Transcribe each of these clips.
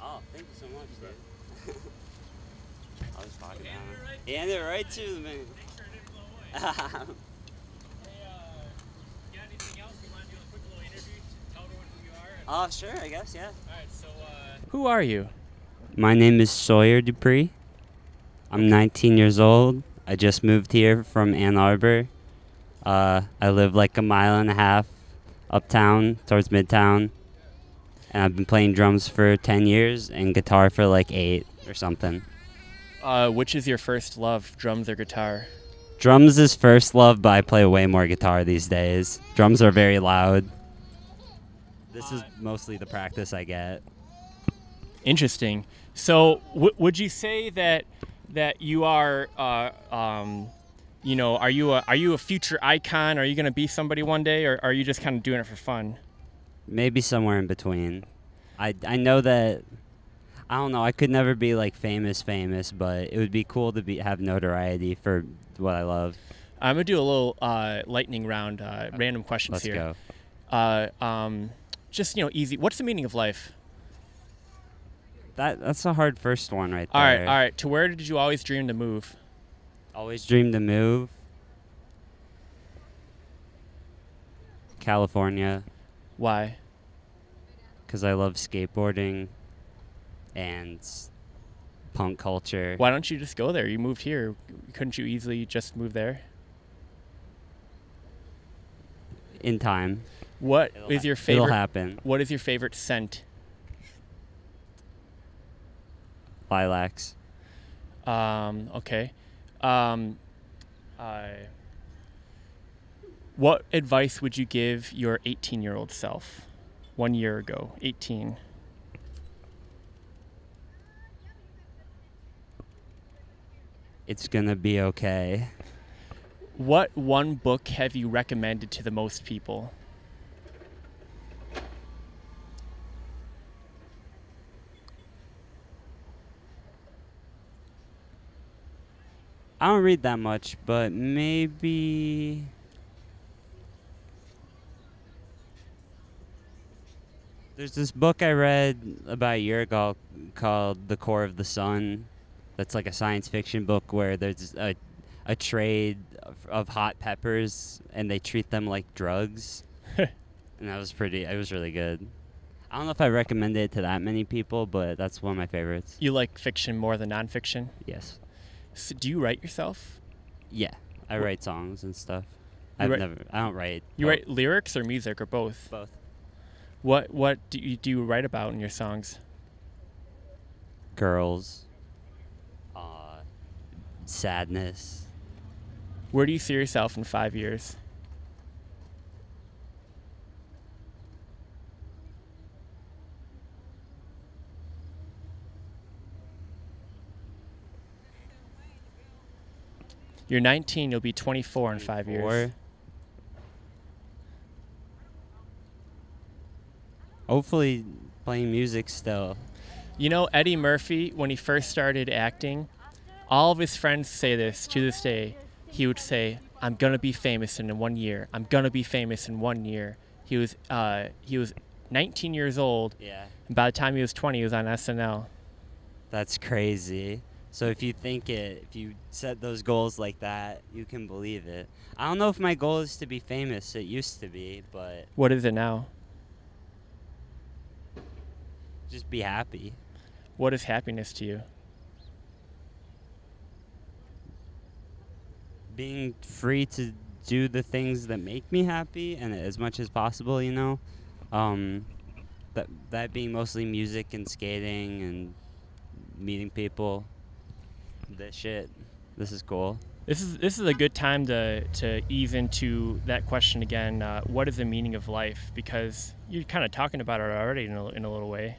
Oh, thank you so much, dude. I was talking about him. He handed it right to me. Make sure it didn't blow away. Hey, you got anything else? You want to do a quick little interview to tell everyone who you are? Oh, sure, I guess, yeah. Alright, so, who are you? My name is Sawyer Dupree. I'm 19 years old. I just moved here from Ann Arbor. I live like a mile and a half uptown towards Midtown. And I've been playing drums for 10 years and guitar for like 8 or something. Which is your first love, drums or guitar? Drums is first love, but I play way more guitar these days. Drums are very loud. This is mostly the practice I get. Interesting. So, would you say that you are, you know, are you a future icon? Are you going to be somebody one day, or are you just kind of doing it for fun? Maybe somewhere in between. I know that, I don't know, I could never be like famous, but it would be cool to have notoriety for what I love. I'm going to do a little lightning round, random questions Let's here. go. Just, you know, easy. What's the meaning of life? That's a hard first one right All there. right. To where did you always dream to move? Always dreamed to move. California, Why? because I love skateboarding and punk culture. Why don't you just go there? You moved here. Couldn't you easily just move there? In time. What is your favorite? It'll happen. What is your favorite scent? Lilacs. Okay. What advice would you give your 18-year-old self 1 year ago? 18. It's gonna be okay. What one book have you recommended to the most people? I don't read that much, but maybe there's this book I read about a year ago called The Core of the Sun. That's like a science fiction book where there's a trade of hot peppers and they treat them like drugs. And it was really good. I don't know if I recommend it to that many people, but that's one of my favorites. You like fiction more than nonfiction? Yes. So do you write yourself? Yeah. I write songs and stuff. I don't write. You write lyrics or music or both? Both. What do you write about in your songs? Girls. Sadness. Where do you see yourself in 5 years? You're 19, you'll be 24 in 5 years. Hopefully playing music still. You know, Eddie Murphy, when he first started acting, all of his friends say this to this day. He would say, I'm going to be famous in 1 year. I'm going to be famous in 1 year. He was 19 years old. Yeah. And by the time he was 20, he was on SNL. That's crazy. So if you set those goals like that, you can believe it. I don't know if my goal is to be famous. It used to be, but What is it now? just be happy. What is happiness to you? Being free to do the things that make me happy, and as much as possible, you know. That being mostly music and skating and meeting people. This is cool. This is a good time to ease into that question again. What is the meaning of life? Because you're kind of talking about it already in a little way.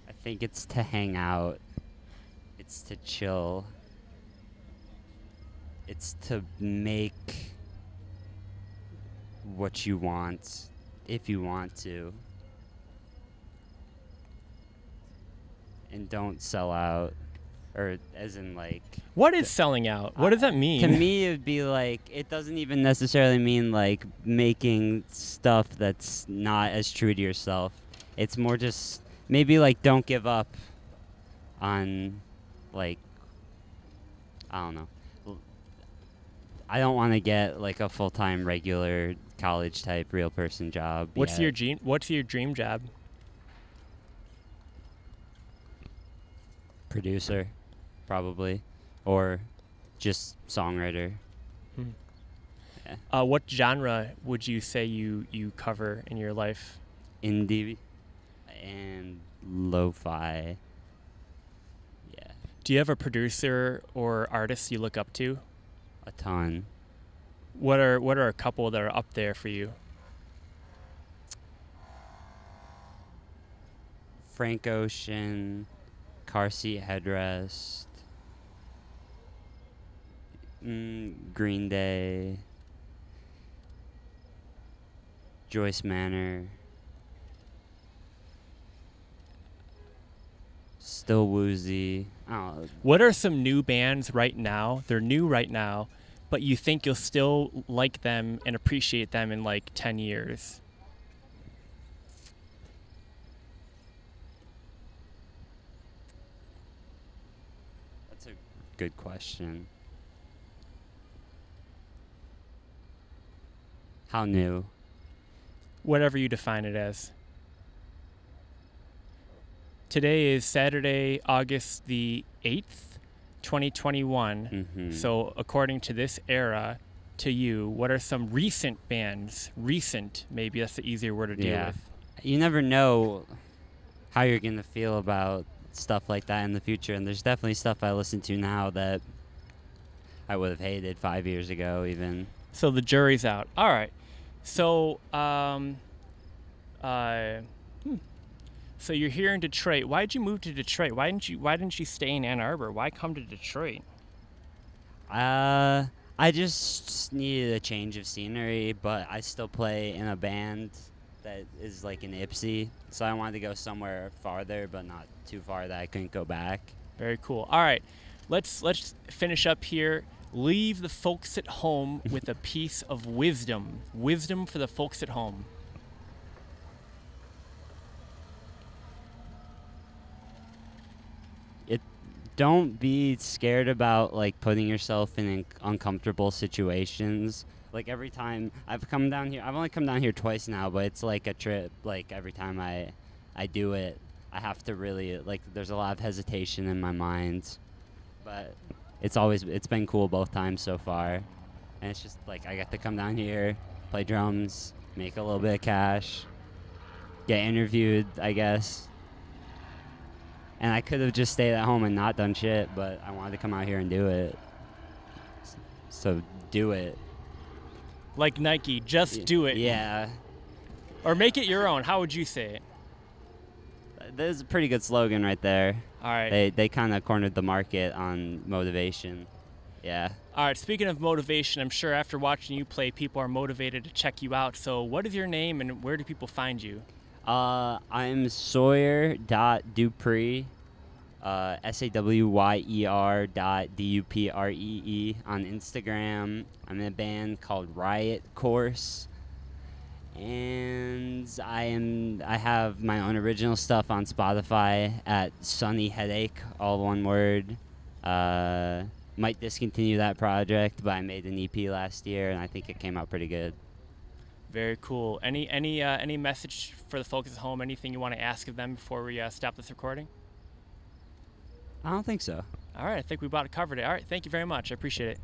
I think it's to hang out. It's to chill. It's to make what you want, if you want to. And don't sell out. Or as in like... What is selling out? What does that mean? To me, it would be like, it doesn't even necessarily mean like making stuff that's not as true to yourself. It's more just maybe like don't give up on, like, I don't know. I don't want to get like a full-time regular college type real person job. What's yet. your dream job? Producer, probably, or just songwriter. Yeah. What genre would you say you cover in your life? Indie and lo-fi. Yeah, Do you have a producer or artist you look up to? a ton. What are a couple that are up there for you? Frank Ocean, Car Seat Headrest, Green Day, Joyce Manor, Still Woozy. I don't know. What are some new bands right now? They're new right now, but you think you'll still like them and appreciate them in like 10 years? That's a good question. How new? Whatever you define it as. Today is Saturday, August the 8th, 2021. Mm-hmm. So according to this era, to you, what are some recent bands? Recent, maybe that's the easier word to deal with. You never know how you're going to feel about stuff like that in the future, and there's definitely stuff I listen to now that I would have hated 5 years ago even. So the jury's out. All right. So, so you're here in Detroit. Why did you move to Detroit? Why didn't you stay in Ann Arbor? Why come to Detroit? I just needed a change of scenery, but I still play in a band that is like in Ipsy, so I wanted to go somewhere farther, but not too far that I couldn't go back. Very cool. All right, let's finish up here. Leave the folks at home with a piece of wisdom. Wisdom for the folks at home. Don't be scared about like putting yourself in uncomfortable situations. Like every time I've come down here, I've only come down here twice now, but it's like a trip. Like every time I do it, I have to really, like, there's a lot of hesitation in my mind, but it's been cool both times so far. And it's just like I get to come down here, play drums, make a little bit of cash, get interviewed, I guess. And I could have just stayed at home and not done shit, but I wanted to come out here and do it. So do it. Like Nike, just do it. Yeah. Or make it your own. How would you say it? There's a pretty good slogan right there. All right. They kind of cornered the market on motivation. Yeah. All right, speaking of motivation, I'm sure after watching you play, people are motivated to check you out. So what is your name and where do people find you? I'm Sawyer Dupree, SAWYER.DUPREE on Instagram. I'm in a band called Riot Course, and I have my own original stuff on Spotify at Sunny Headache, all one word. Might discontinue that project, but I made an EP last year, and I think it came out pretty good. Very cool. Any message for the folks at home? Anything you want to ask of them before we stop this recording? I don't think so. All right, I think we about covered it. All right, thank you very much. I appreciate it.